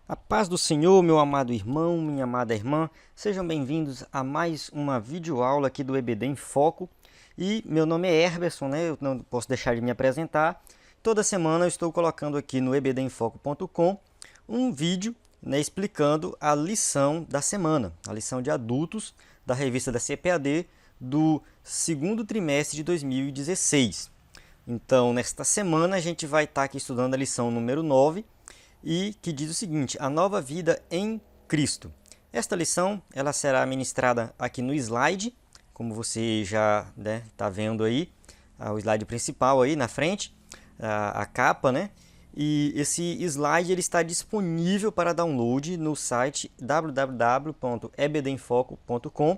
A paz do Senhor, meu amado irmão, minha amada irmã, sejam bem-vindos a mais uma videoaula aqui do EBD em Foco. E meu nome é Herberson, né? Eu não posso deixar de me apresentar. Toda semana eu estou colocando aqui no ebdemfoco.com um vídeo, né, explicando a lição da semana, a lição de adultos da revista da CPAD do segundo trimestre de 2016. Então, nesta semana a gente vai estar aqui estudando a lição número 9, e que diz o seguinte: a nova vida em Cristo. Esta lição ela será ministrada aqui no slide, como você já está vendo aí, o slide principal aí na frente, a capa, né? E esse slide ele está disponível para download no site www.ebdenfoco.com.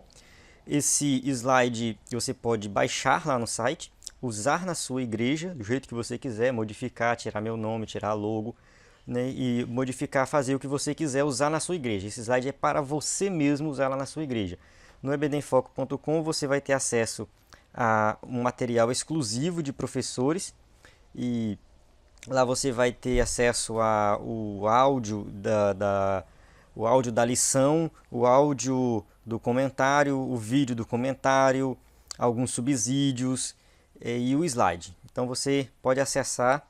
Esse slide você pode baixar lá no site, usar na sua igreja do jeito que você quiser, modificar, tirar meu nome, tirar logo, né, e modificar, fazer o que você quiser usar na sua igreja. Esse slide é para você mesmo usar lá na sua igreja. No ebdenfoco.com você vai ter acesso a um material exclusivo de professores e lá você vai ter acesso ao áudio o áudio da lição, o áudio do comentário, o vídeo do comentário, alguns subsídios e o slide. Então você pode acessar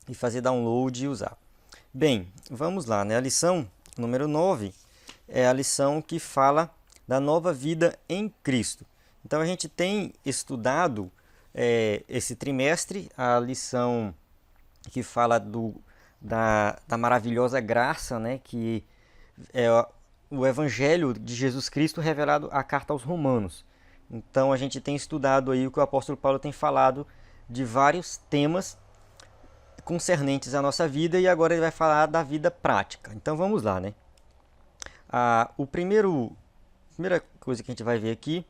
e fazer download e usar. Bem, vamos lá, né? A lição número 9 é a lição que fala da nova vida em Cristo. Então a gente tem estudado esse trimestre a lição que fala da maravilhosa graça, né? Que é o Evangelho de Jesus Cristo revelado a carta aos Romanos. Então a gente tem estudado aí o que o apóstolo Paulo tem falado de vários temas concernentes à nossa vida, e agora ele vai falar da vida prática. Então vamos lá, né? A primeira coisa que a gente vai ver aqui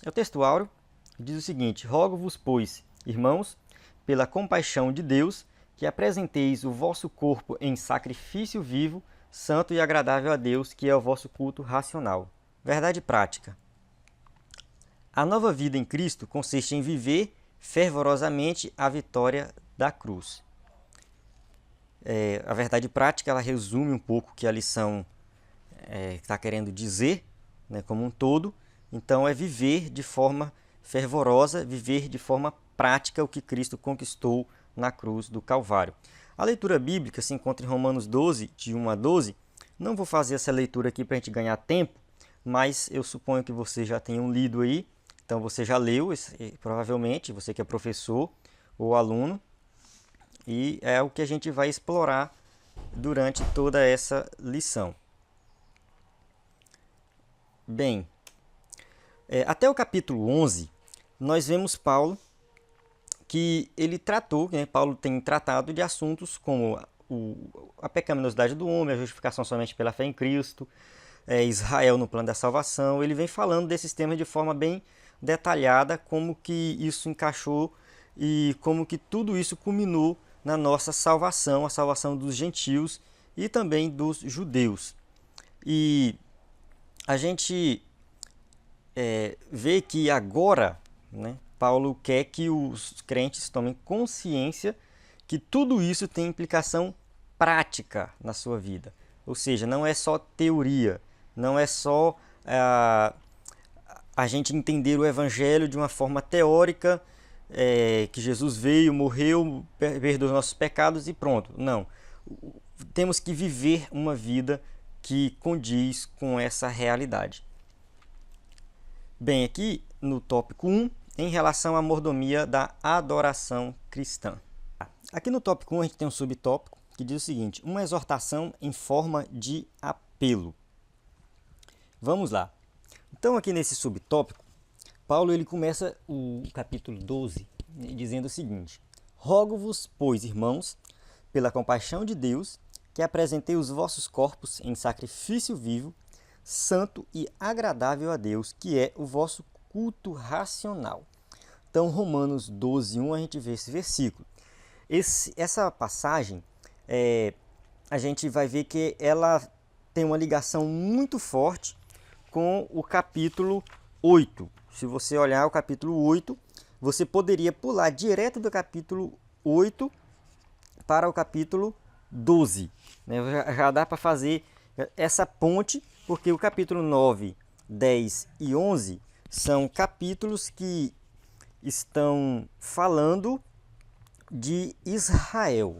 é o texto áureo, que diz o seguinte: rogo-vos, pois, irmãos, pela compaixão de Deus, que apresenteis o vosso corpo em sacrifício vivo, santo e agradável a Deus, que é o vosso culto racional. Verdade prática. A nova vida em Cristo consiste em viver fervorosamente a vitória da cruz. A verdade prática ela resume um pouco o que a lição está querendo dizer, né, como um todo. Então é viver de forma fervorosa, viver de forma prática o que Cristo conquistou na cruz do Calvário. A leitura bíblica se encontra em Romanos 12, de 1 a 12. Não vou fazer essa leitura aqui para a gente ganhar tempo, mas eu suponho que vocês já tenham lido aí. Então você já leu, provavelmente, você que é professor ou aluno. E é o que a gente vai explorar durante toda essa lição. Bem, até o capítulo 11, nós vemos Paulo que ele tratou, né, Paulo tem tratado de assuntos como a pecaminosidade do homem, a justificação somente pela fé em Cristo, Israel no plano da salvação. Ele vem falando desses temas de forma bem detalhada, como que isso encaixou e como que tudo isso culminou na nossa salvação, a salvação dos gentios e também dos judeus. E a gente vê que agora, né, Paulo quer que os crentes tomem consciência que tudo isso tem implicação prática na sua vida. Ou seja, não é só teoria, não é só a gente entender o Evangelho de uma forma teórica, que Jesus veio, morreu, perdoou os nossos pecados e pronto. Não. Temos que viver uma vida que condiz com essa realidade. Bem, aqui no tópico 1, em relação à mordomia da adoração cristã. Aqui no tópico 1 a gente tem um subtópico que diz o seguinte: uma exortação em forma de apelo. Vamos lá. Então aqui nesse subtópico, Paulo ele começa o capítulo 12 dizendo o seguinte: rogo-vos, pois, irmãos, pela compaixão de Deus, que apresentei os vossos corpos em sacrifício vivo, santo e agradável a Deus, que é o vosso culto racional. Então, Romanos 12, 1, a gente vê esse versículo. Essa passagem, a gente vai ver que ela tem uma ligação muito forte com o capítulo 8. Se você olhar o capítulo 8, você poderia pular direto do capítulo 8 para o capítulo 12. Né? Já dá para fazer essa ponte, porque o capítulo 9, 10 e 11 são capítulos que estão falando de Israel.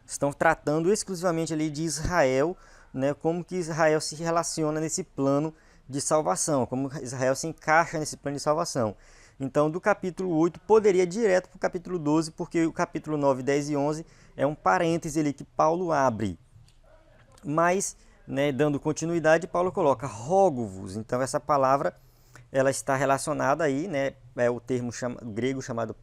Estão tratando exclusivamente ali de Israel, né? Como que Israel se relaciona nesse plano de salvação, como Israel se encaixa nesse plano de salvação. Então, do capítulo 8 poderia ir direto para o capítulo 12, porque o capítulo 9, 10 e 11 é um parêntese ali que Paulo abre. Mas, né, dando continuidade, Paulo coloca rogo-vos. Então, essa palavra ela está relacionada aí, né, é o termo grego chamado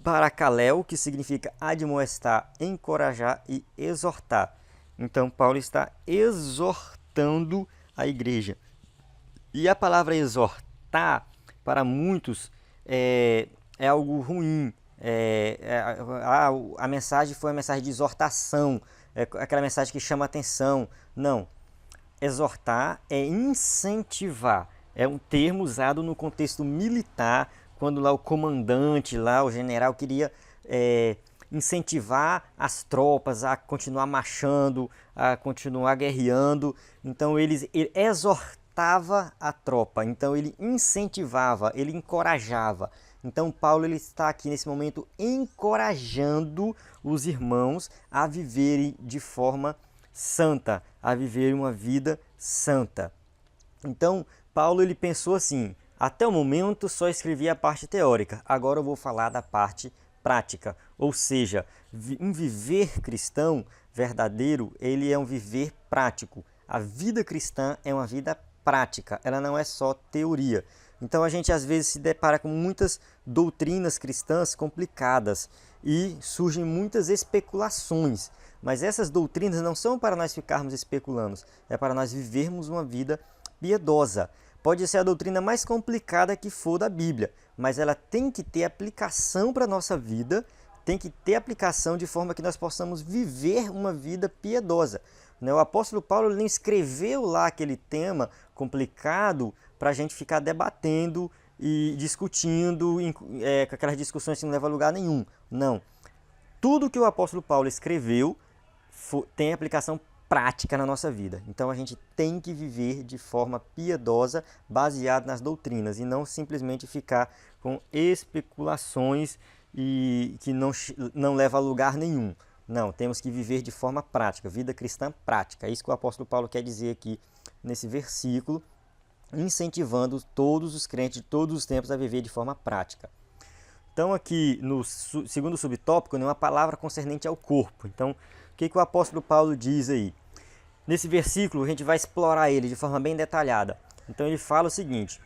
paracaléu, que significa admoestar, encorajar e exortar. Então, Paulo está exortando a igreja. E a palavra exortar, para muitos, é algo ruim. A mensagem foi uma mensagem de exortação, aquela mensagem que chama atenção. Não. Exortar é incentivar. É um termo usado no contexto militar, quando lá o comandante, lá o general queria incentivar as tropas a continuar marchando, a continuar guerreando. Então ele exortava a tropa, então ele incentivava, ele encorajava. Então Paulo ele está aqui nesse momento encorajando os irmãos a viverem de forma santa, a viver uma vida santa. Então, Paulo ele pensou assim: até o momento só escrevi a parte teórica, agora eu vou falar da parte prática. Ou seja, um viver cristão verdadeiro, ele é um viver prático. A vida cristã é uma vida prática, ela não é só teoria. Então a gente às vezes se depara com muitas doutrinas cristãs complicadas e surgem muitas especulações. Mas essas doutrinas não são para nós ficarmos especulando, é para nós vivermos uma vida piedosa. Pode ser a doutrina mais complicada que for da Bíblia, mas ela tem que ter aplicação para a nossa vida, tem que ter aplicação de forma que nós possamos viver uma vida piedosa. O apóstolo Paulo não escreveu lá aquele tema complicado para a gente ficar debatendo e discutindo, com aquelas discussões que não levam a lugar nenhum. Não. Tudo que o apóstolo Paulo escreveu tem aplicação prática na nossa vida. Então a gente tem que viver de forma piedosa, baseado nas doutrinas, e não simplesmente ficar com especulações e que não leva a lugar nenhum. Não, temos que viver de forma prática, vida cristã prática. É isso que o apóstolo Paulo quer dizer aqui nesse versículo, incentivando todos os crentes de todos os tempos a viver de forma prática. Então aqui no segundo subtópico, uma palavra concernente ao corpo. Então, o que o apóstolo Paulo diz aí? Nesse versículo a gente vai explorar ele de forma bem detalhada. Então ele fala o seguinte: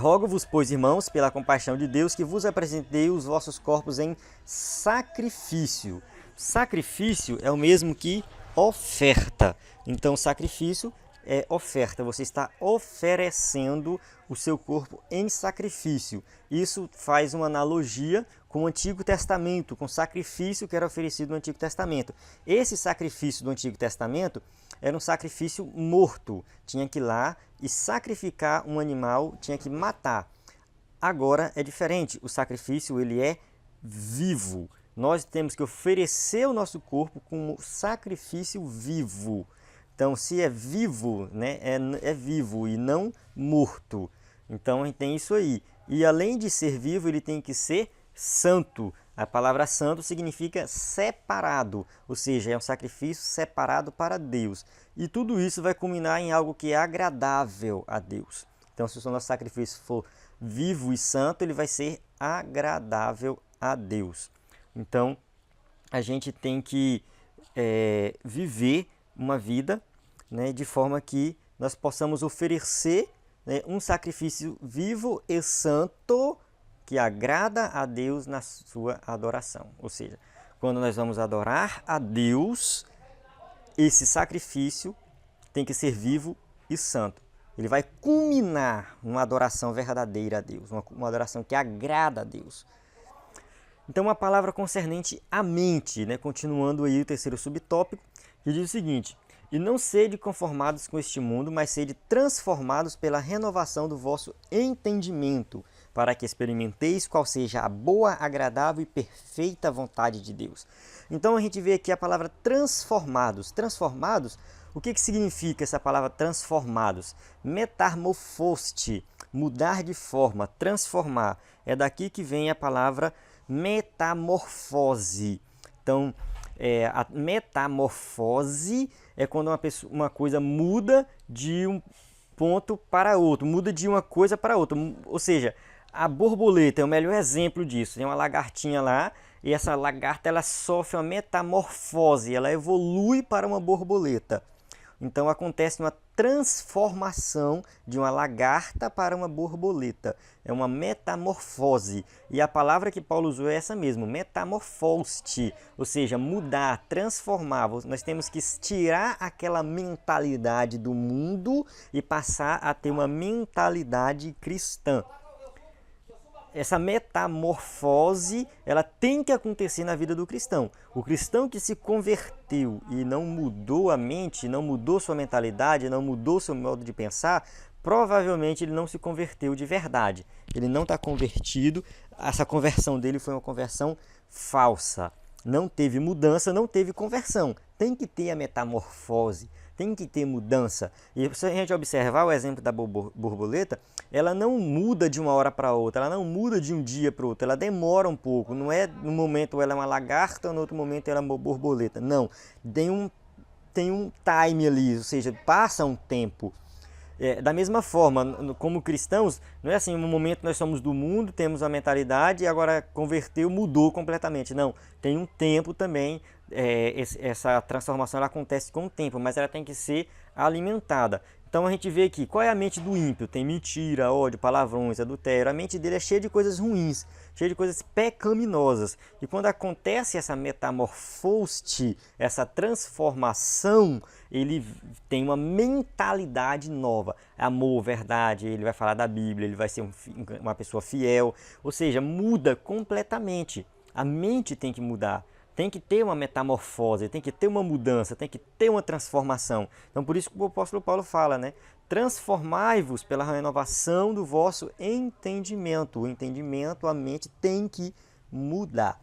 rogo-vos, pois, irmãos, pela compaixão de Deus, que vos apresentei os vossos corpos em sacrifício. Sacrifício é o mesmo que oferta. Então sacrifício é oferta, você está oferecendo o seu corpo em sacrifício. Isso faz uma analogia com o Antigo Testamento, com o sacrifício que era oferecido no Antigo Testamento. Esse sacrifício do Antigo Testamento era um sacrifício morto, tinha que ir lá e sacrificar um animal, tinha que matar. Agora é diferente, o sacrifício ele é vivo. Nós temos que oferecer o nosso corpo como sacrifício vivo. Então, se é vivo, né, é vivo e não morto. Então, a gente tem isso aí. E além de ser vivo, ele tem que ser santo. A palavra santo significa separado, ou seja, é um sacrifício separado para Deus. E tudo isso vai culminar em algo que é agradável a Deus. Então, se o nosso sacrifício for vivo e santo, ele vai ser agradável a Deus. Então, a gente tem que viver uma vida, né, de forma que nós possamos oferecer, né, um sacrifício vivo e santo que agrada a Deus na sua adoração. Ou seja, quando nós vamos adorar a Deus, esse sacrifício tem que ser vivo e santo. Ele vai culminar numa adoração verdadeira a Deus, uma adoração que agrada a Deus. Então, uma palavra concernente à mente, né? Continuando aí o terceiro subtópico, que diz o seguinte: e não sede conformados com este mundo, mas sede transformados pela renovação do vosso entendimento, para que experimenteis qual seja a boa, agradável e perfeita vontade de Deus. Então a gente vê aqui a palavra transformados. Transformados, o que significa essa palavra transformados? Metamorfoste, mudar de forma, transformar. É daqui que vem a palavra metamorfose. Então, a metamorfose é quando uma coisa muda de um ponto para outro, muda de uma coisa para outra. Ou seja, a borboleta é o melhor exemplo disso. Tem uma lagartinha lá e essa lagarta ela sofre uma metamorfose, ela evolui para uma borboleta. Então acontece uma transformação de uma lagarta para uma borboleta. É uma metamorfose. E a palavra que Paulo usou é essa mesmo, metamorfoste, ou seja, mudar, transformar. Nós temos que tirar aquela mentalidade do mundo e passar a ter uma mentalidade cristã. Essa metamorfose, ela tem que acontecer na vida do cristão. O cristão que se converteu e não mudou a mente, não mudou sua mentalidade, não mudou seu modo de pensar, provavelmente ele não se converteu de verdade. Ele não está convertido, essa conversão dele foi uma conversão falsa. Não teve mudança, não teve conversão. Tem que ter a metamorfose, tem que ter mudança. E se a gente observar o exemplo da borboleta, ela não muda de uma hora para outra, ela não muda de um dia para o outro, ela demora um pouco. Não é no momento ela é uma lagarta, no outro momento ela é uma borboleta. Não, tem um time ali, ou seja, passa um tempo. Da mesma forma, como cristãos, não é assim, no momento nós somos do mundo, temos a mentalidade e agora converteu, mudou completamente. Não, tem um tempo também, essa transformação ela acontece com o tempo, mas ela tem que ser alimentada. Então a gente vê aqui, qual é a mente do ímpio? Tem mentira, ódio, palavrões, adultério. A mente dele é cheia de coisas ruins, cheia de coisas pecaminosas. E quando acontece essa metamorfose, essa transformação, ele tem uma mentalidade nova. Amor, verdade, ele vai falar da Bíblia, ele vai ser uma pessoa fiel. Ou seja, muda completamente. A mente tem que mudar. Tem que ter uma metamorfose, tem que ter uma mudança, tem que ter uma transformação. Então, por isso que o apóstolo Paulo fala, né? Transformai-vos pela renovação do vosso entendimento. O entendimento, a mente tem que mudar.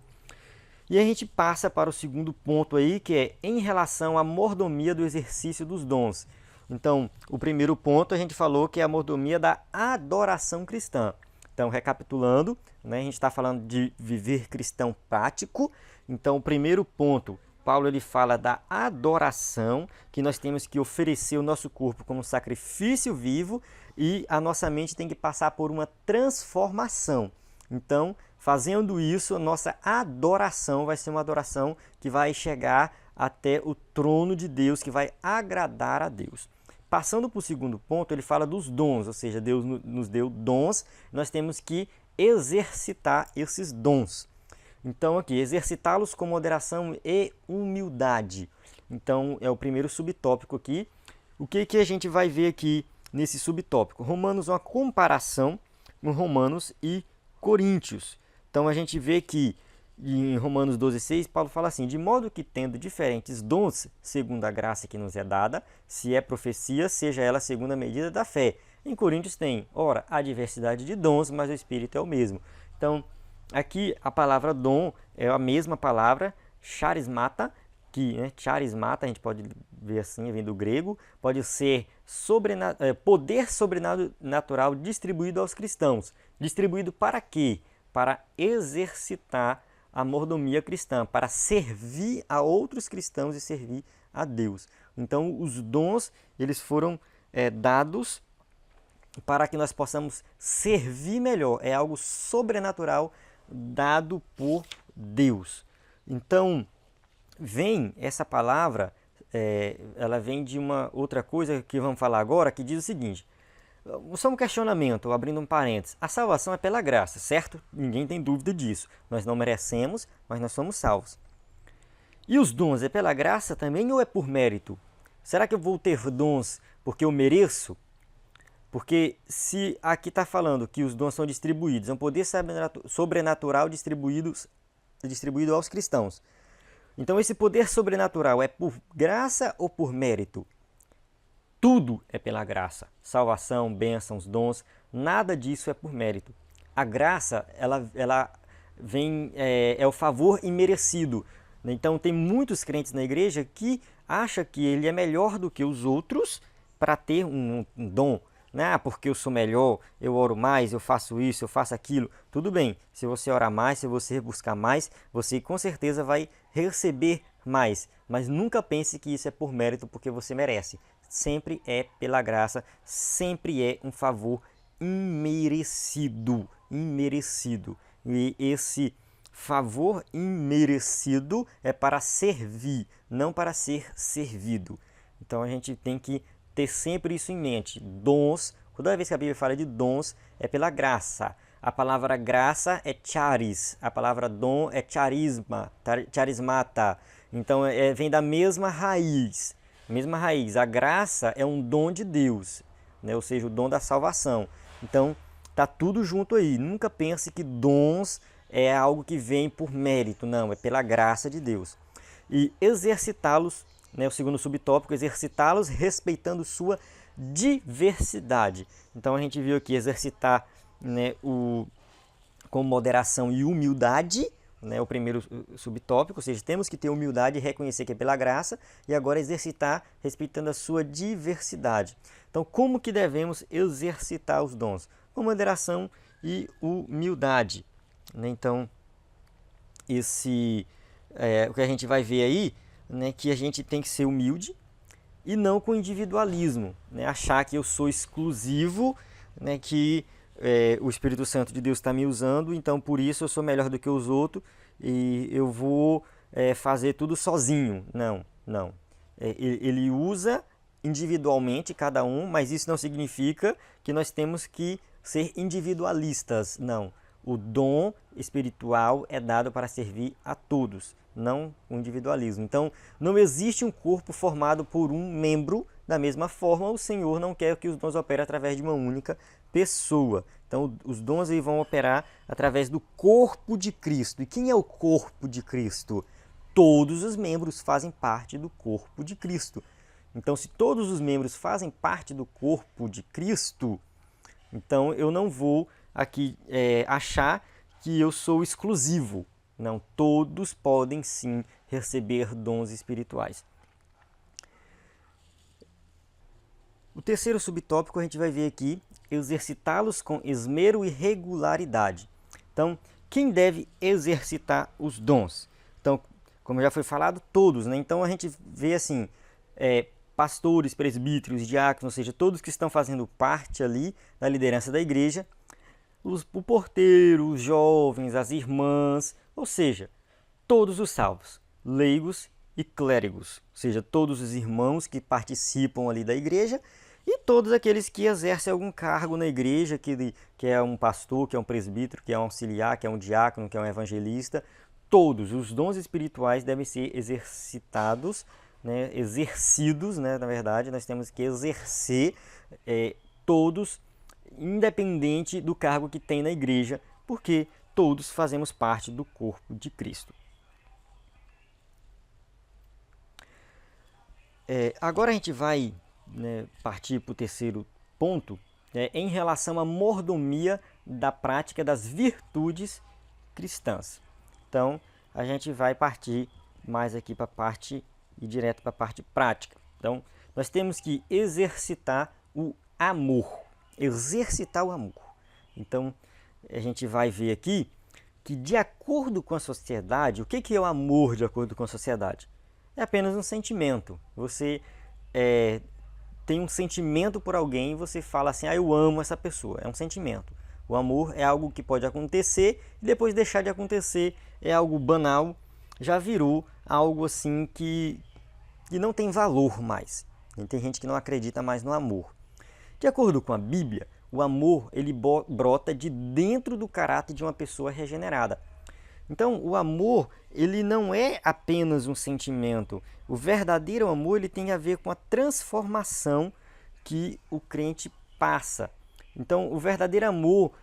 E a gente passa para o segundo ponto aí, que é em relação à mordomia do exercício dos dons. Então, o primeiro ponto a gente falou que é a mordomia da adoração cristã. Então, recapitulando, né, a gente está falando de viver cristão prático. Então, o primeiro ponto, Paulo ele fala da adoração, que nós temos que oferecer o nosso corpo como sacrifício vivo e a nossa mente tem que passar por uma transformação. Então, fazendo isso, a nossa adoração vai ser uma adoração que vai chegar até o trono de Deus, que vai agradar a Deus. Passando para o segundo ponto, ele fala dos dons, ou seja, Deus nos deu dons, nós temos que exercitar esses dons. Então aqui, exercitá-los com moderação e humildade. Então é o primeiro subtópico aqui. O que a gente vai ver aqui nesse subtópico? Romanos, uma comparação com Romanos e Coríntios. Então a gente vê que em Romanos 12,6, Paulo fala assim: de modo que tendo diferentes dons, segundo a graça que nos é dada, se é profecia, seja ela segundo a medida da fé. Em Coríntios tem, ora, a diversidade de dons, mas o Espírito é o mesmo. Então, aqui a palavra dom é a mesma palavra, charismata, que charismata, a gente pode ver assim, vem do grego, pode ser poder sobrenatural distribuído aos cristãos. Distribuído para quê? Para exercitar a mordomia cristã, para servir a outros cristãos e servir a Deus. Então, os dons eles foram dados para que nós possamos servir melhor. É algo sobrenatural dado por Deus. Então, vem essa palavra, ela vem de uma outra coisa que vamos falar agora, que diz o seguinte: só um questionamento, abrindo um parênteses. A salvação é pela graça, certo? Ninguém tem dúvida disso. Nós não merecemos, mas nós somos salvos. E os dons é pela graça também ou é por mérito? Será que eu vou ter dons porque eu mereço? Porque se aqui está falando que os dons são distribuídos, é um poder sobrenatural distribuído aos cristãos. Então esse poder sobrenatural é por graça ou por mérito? Tudo é pela graça. Salvação, bênçãos, dons, nada disso é por mérito. a graça, ela vem, é o favor imerecido. Então, tem muitos crentes na igreja que acham que ele é melhor do que os outros para ter um dom. Né? Ah, porque eu sou melhor, eu oro mais, eu faço isso, eu faço aquilo. Tudo bem, se você orar mais, se você buscar mais, você com certeza vai receber mais. Mas nunca pense que isso é por mérito, porque você merece. Sempre é pela graça, sempre é um favor imerecido. Imerecido. E esse favor imerecido é para servir, não para ser servido. Então a gente tem que ter sempre isso em mente. Dons, toda vez que a Bíblia fala de dons, é pela graça. A palavra graça é charis, a palavra dom é charisma, charismata. Então vem da mesma raiz. Mesma raiz. A graça é um dom de Deus, né? Ou seja, o dom da salvação. Então tá tudo junto aí. Nunca pense que dons é algo que vem por mérito, não, é pela graça de Deus. E exercitá-los, né, o segundo subtópico, exercitá-los respeitando sua diversidade. Então a gente viu aqui exercitar, né, com moderação e humildade, né, o primeiro subtópico, ou seja, temos que ter humildade e reconhecer que é pela graça, e agora exercitar respeitando a sua diversidade. Então, como que devemos exercitar os dons? Com moderação e humildade. Então, o que a gente vai ver aí, né, que a gente tem que ser humilde e não com individualismo, né, achar que eu sou exclusivo, né, que o Espírito Santo de Deus está me usando, então por isso eu sou melhor do que os outros e eu vou fazer tudo sozinho. Não, não. Ele usa individualmente cada um, mas isso não significa que nós temos que ser individualistas, não. O dom espiritual é dado para servir a todos, não o individualismo. Então, não existe um corpo formado por um membro. Da mesma forma, o Senhor não quer que os dons operem através de uma única pessoa. Então, os dons aí vão operar através do corpo de Cristo. E quem é o corpo de Cristo? Todos os membros fazem parte do corpo de Cristo. Então, se todos os membros fazem parte do corpo de Cristo, então eu não vou aqui achar que eu sou exclusivo. Não, todos podem sim receber dons espirituais. O terceiro subtópico a gente vai ver aqui, exercitá-los com esmero e regularidade. Então, quem deve exercitar os dons? Então, como já foi falado, todos, né? Então a gente vê assim, pastores, presbíteros, diáconos, ou seja, todos que estão fazendo parte ali da liderança da igreja, o porteiro, os jovens, as irmãs, ou seja, todos os salvos, leigos e clérigos, ou seja, todos os irmãos que participam ali da igreja e todos aqueles que exercem algum cargo na igreja, que é um pastor, que é um presbítero, que é um auxiliar, que é um diácono, que é um evangelista. Todos os dons espirituais devem ser exercitados, né, exercidos, né, na verdade, nós temos que exercer todos, independente do cargo que tem na igreja, porque todos fazemos parte do corpo de Cristo. Agora a gente vai, né, partir para o terceiro ponto, em relação à mordomia da prática das virtudes cristãs. Então, a gente vai partir mais aqui para a parte e direto para a parte prática. Então, nós temos que exercitar o amor. Exercitar o amor. Então, a gente vai ver aqui que, de acordo com a sociedade, o que é o amor de acordo com a sociedade? É apenas um sentimento. Você tem um sentimento por alguém e você fala assim, eu amo essa pessoa. É um sentimento. O amor é algo que pode acontecer e depois deixar de acontecer. É algo banal, já virou algo assim que não tem valor mais. E tem gente que não acredita mais no amor. De acordo com a Bíblia, o amor ele brota de dentro do caráter de uma pessoa regenerada. Então, o amor ele não é apenas um sentimento. O verdadeiro amor ele tem a ver com a transformação que o crente passa. Então, o verdadeiro amor,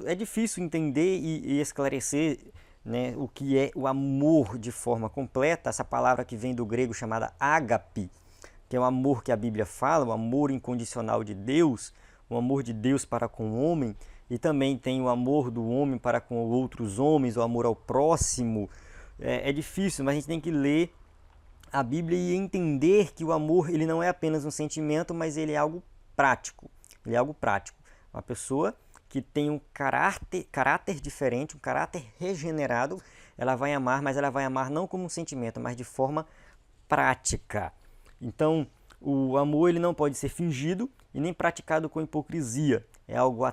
é difícil entender e esclarecer, né, o que é o amor de forma completa. Essa palavra que vem do grego chamada ágape, que é o amor que a Bíblia fala, o amor incondicional de Deus, o amor de Deus para com o homem, e também tem o amor do homem para com outros homens, o amor ao próximo. É difícil, mas a gente tem que ler a Bíblia e entender que o amor ele não é apenas um sentimento, mas ele é algo prático. Ele é algo prático. Uma pessoa que tem um caráter diferente, um caráter regenerado, ela vai amar, mas ela vai amar não como um sentimento, mas de forma prática. Então, o amor ele não pode ser fingido e nem praticado com hipocrisia. É algo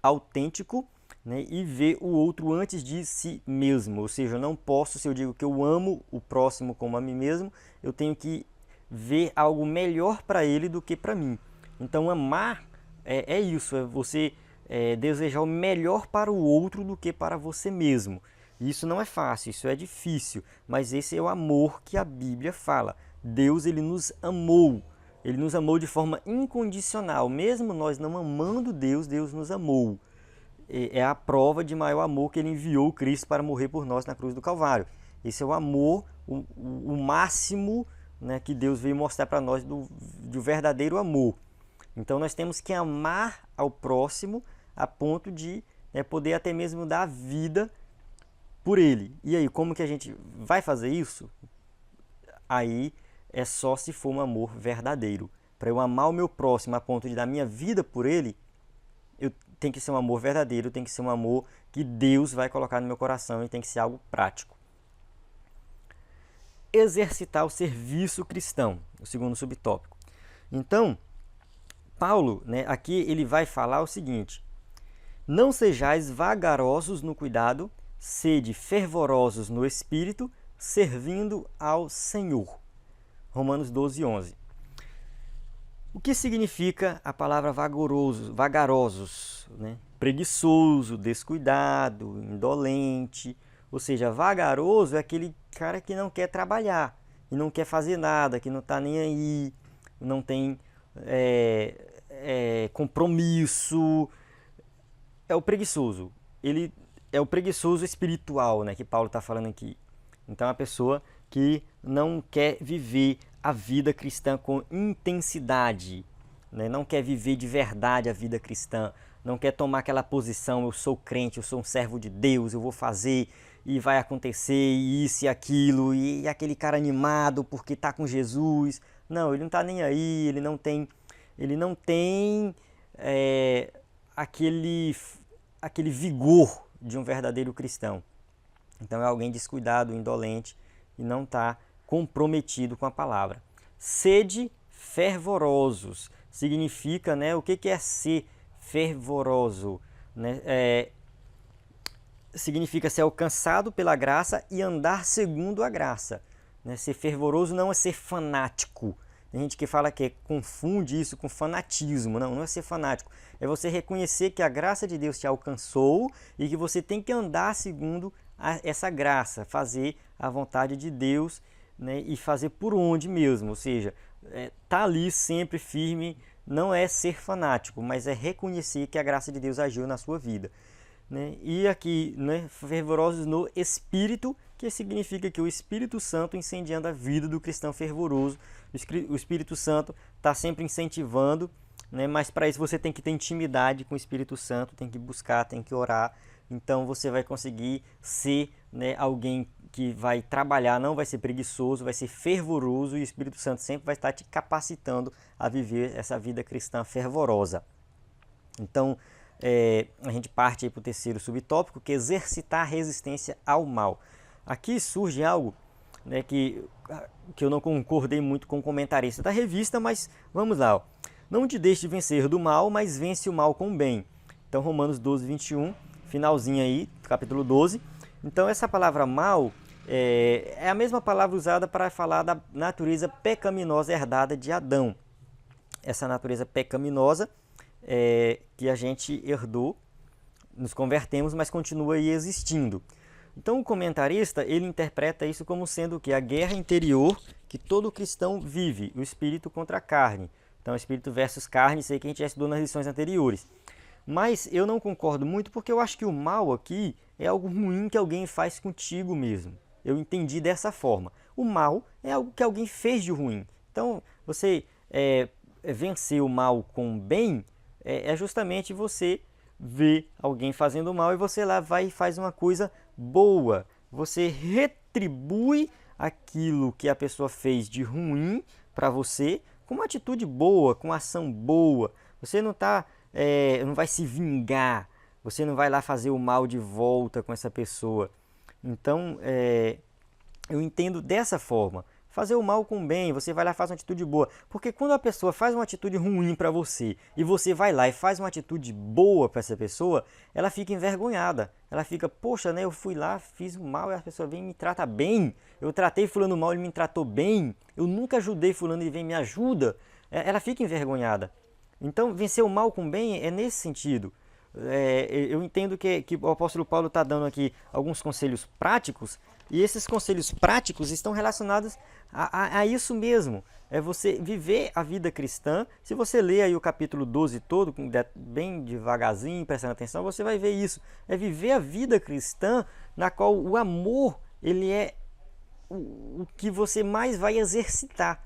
autêntico, né? E ver o outro antes de si mesmo. Ou seja, eu não posso, se eu digo que eu amo o próximo como a mim mesmo, eu tenho que ver algo melhor para ele do que para mim. Então, amar é isso, é você desejar o melhor para o outro do que para você mesmo. Isso não é fácil, isso é difícil, mas esse é o amor que a Bíblia fala. Deus ele nos amou de forma incondicional. Mesmo nós não amando Deus, Deus nos amou. É a prova de maior amor que ele enviou Cristo para morrer por nós na cruz do Calvário. Esse é o amor, o máximo, né, que Deus veio mostrar para nós do verdadeiro amor. Então nós temos que amar ao próximo a ponto de poder até mesmo dar vida por ele. E aí, como que a gente vai fazer isso? Aí é só se for um amor verdadeiro. Para eu amar o meu próximo a ponto de dar minha vida por ele, tem que ser um amor verdadeiro, tem que ser um amor que Deus vai colocar no meu coração e tem que ser algo prático. Exercitar o serviço cristão, o segundo subtópico. Então, Paulo, aqui ele vai falar o seguinte: não sejais vagarosos no cuidado, sede fervorosos no espírito, servindo ao Senhor. Romanos 12, 11. O que significa a palavra vagarosos? Preguiçoso, descuidado, indolente. Ou seja, vagaroso é aquele cara que não quer trabalhar, que não quer fazer nada, que não está nem aí, não tem compromisso. É o preguiçoso. Ele é o preguiçoso espiritual, que Paulo está falando aqui. Então, é a pessoa que não quer viver a vida cristã com intensidade, não quer viver de verdade a vida cristã, não quer tomar aquela posição, eu sou crente, eu sou um servo de Deus, eu vou fazer e vai acontecer isso e aquilo, e aquele cara animado porque está com Jesus. Não, ele não está nem aí, ele não tem aquele vigor de um verdadeiro cristão. Então é alguém descuidado, indolente e não está comprometido com a palavra. Sede fervorosos. Significa, o que é ser fervoroso? Significa ser alcançado pela graça e andar segundo a graça. Ser fervoroso não é ser fanático. Tem gente que fala que confunde isso com fanatismo. Não é ser fanático. É você reconhecer que a graça de Deus te alcançou e que você tem que andar segundo essa graça, fazer a vontade de Deus, e fazer por onde mesmo. Ou seja, tá ali sempre firme, não é ser fanático, mas é reconhecer que a graça de Deus agiu na sua vida. E aqui, fervorosos no Espírito, que significa que o Espírito Santo incendiando a vida do cristão fervoroso. O Espírito Santo está sempre incentivando, mas para isso você tem que ter intimidade com o Espírito Santo, tem que buscar, tem que orar. Então você vai conseguir ser alguém que vai trabalhar, não vai ser preguiçoso, vai ser fervoroso, e o Espírito Santo sempre vai estar te capacitando a viver essa vida cristã fervorosa. Então, a gente parte para o terceiro subtópico, que é exercitar a resistência ao mal. Aqui surge algo que eu não concordei muito com o comentarista da revista, mas vamos lá. Ó. Não te deixe de vencer do mal, mas vence o mal com o bem. Então, Romanos 12, 21, finalzinho aí, capítulo 12. Então, essa palavra mal é a mesma palavra usada para falar da natureza pecaminosa herdada de Adão. Essa natureza pecaminosa que a gente herdou, nos convertemos, mas continua aí existindo. Então o comentarista ele interpreta isso como sendo o que? A guerra interior que todo cristão vive, o espírito contra a carne. Então espírito versus carne, isso aí que a gente já estudou nas lições anteriores. Mas eu não concordo muito porque eu acho que o mal aqui é algo ruim que alguém faz contigo mesmo. Eu entendi dessa forma. O mal é algo que alguém fez de ruim. Então você vencer o mal com o bem é justamente você ver alguém fazendo mal e você lá vai e faz uma coisa boa. Você retribui aquilo que a pessoa fez de ruim para você com uma atitude boa, com uma ação boa. Você não vai se vingar, você não vai lá fazer o mal de volta com essa pessoa. Então, eu entendo dessa forma. Fazer o mal com o bem, você vai lá e faz uma atitude boa. Porque quando a pessoa faz uma atitude ruim para você e você vai lá e faz uma atitude boa para essa pessoa, ela fica envergonhada. Ela fica, poxa, né, eu fui lá, fiz o mal e a pessoa vem e me trata bem. Eu tratei fulano mal, ele me tratou bem. Eu nunca ajudei fulano, ele vem e me ajuda. Ela fica envergonhada. Então, vencer o mal com o bem é nesse sentido. Eu entendo que o apóstolo Paulo está dando aqui alguns conselhos práticos, e esses conselhos práticos estão relacionados a isso mesmo. É você viver a vida cristã. Se você ler aí o capítulo 12 todo, bem devagarzinho, prestando atenção, você vai ver isso. É viver a vida cristã na qual o amor ele é o que você mais vai exercitar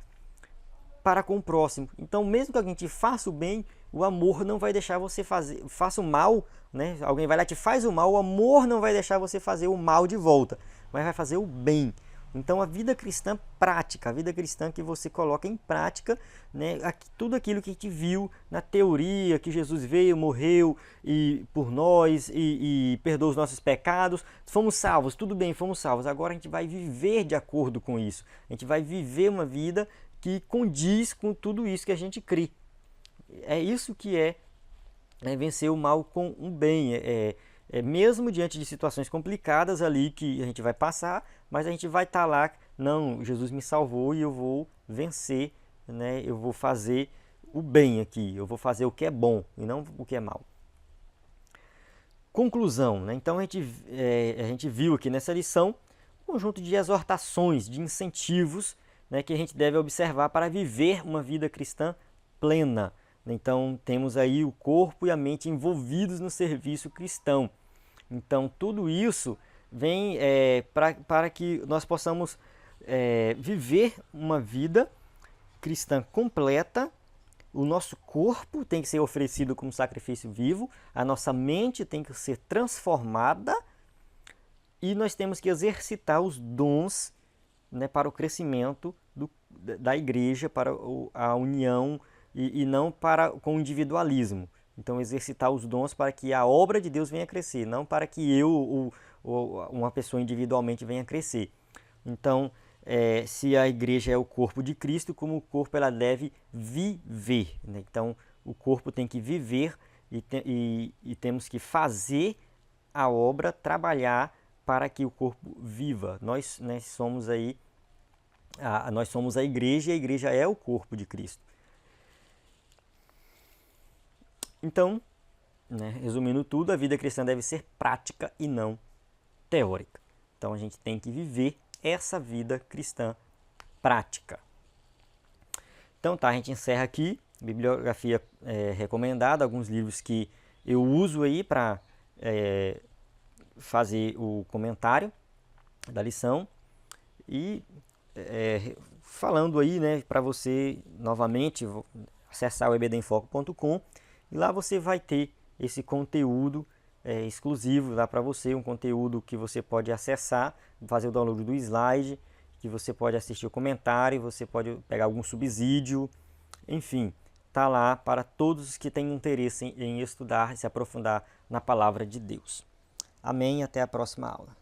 para com o próximo. Então, mesmo que alguém te faça o bem, o amor não vai deixar você faça o mal, né? Alguém vai lá e te faz o mal, o amor não vai deixar você fazer o mal de volta, mas vai fazer o bem. Então, a vida cristã prática, a vida cristã que você coloca em prática, né? Tudo aquilo que a gente viu na teoria, que Jesus veio, morreu e por nós e perdoou os nossos pecados, fomos salvos, tudo bem, fomos salvos. Agora a gente vai viver de acordo com isso. A gente vai viver uma vida que condiz com tudo isso que a gente crê. É isso que é vencer o mal com um bem. Mesmo diante de situações complicadas ali que a gente vai passar, mas a gente vai estar lá, não, Jesus me salvou e eu vou vencer, né? Eu vou fazer o bem aqui, eu vou fazer o que é bom e não o que é mal. Conclusão, né? Então a gente viu aqui nessa lição um conjunto de exortações, de incentivos, né, que a gente deve observar para viver uma vida cristã plena. Então, temos aí o corpo e a mente envolvidos no serviço cristão. Então, tudo isso vem para que nós possamos viver uma vida cristã completa. O nosso corpo tem que ser oferecido como sacrifício vivo, a nossa mente tem que ser transformada e nós temos que exercitar os dons, né, para o crescimento da igreja, para a união e não com o individualismo. Então, exercitar os dons para que a obra de Deus venha crescer, não para que eu ou uma pessoa individualmente venha crescer. Então, se a igreja é o corpo de Cristo, como o corpo ela deve viver, né? Então, o corpo tem que viver e temos que fazer a obra, trabalhar para que o corpo viva. Nós, né, somos aí nós somos a igreja e a igreja é o corpo de Cristo. Então, né, resumindo tudo, a vida cristã deve ser prática e não teórica. Então a gente tem que viver essa vida cristã prática. Então tá, a gente encerra aqui, bibliografia recomendada, alguns livros que eu uso aí para fazer o comentário da lição e falando aí, né, para você novamente acessar o ebdenfoco.com e lá você vai ter esse conteúdo exclusivo lá para você, um conteúdo que você pode acessar, fazer o download do slide, que você pode assistir o comentário, você pode pegar algum subsídio, enfim, tá lá para todos os que têm interesse em estudar e se aprofundar na palavra de Deus. Amém, até a próxima aula.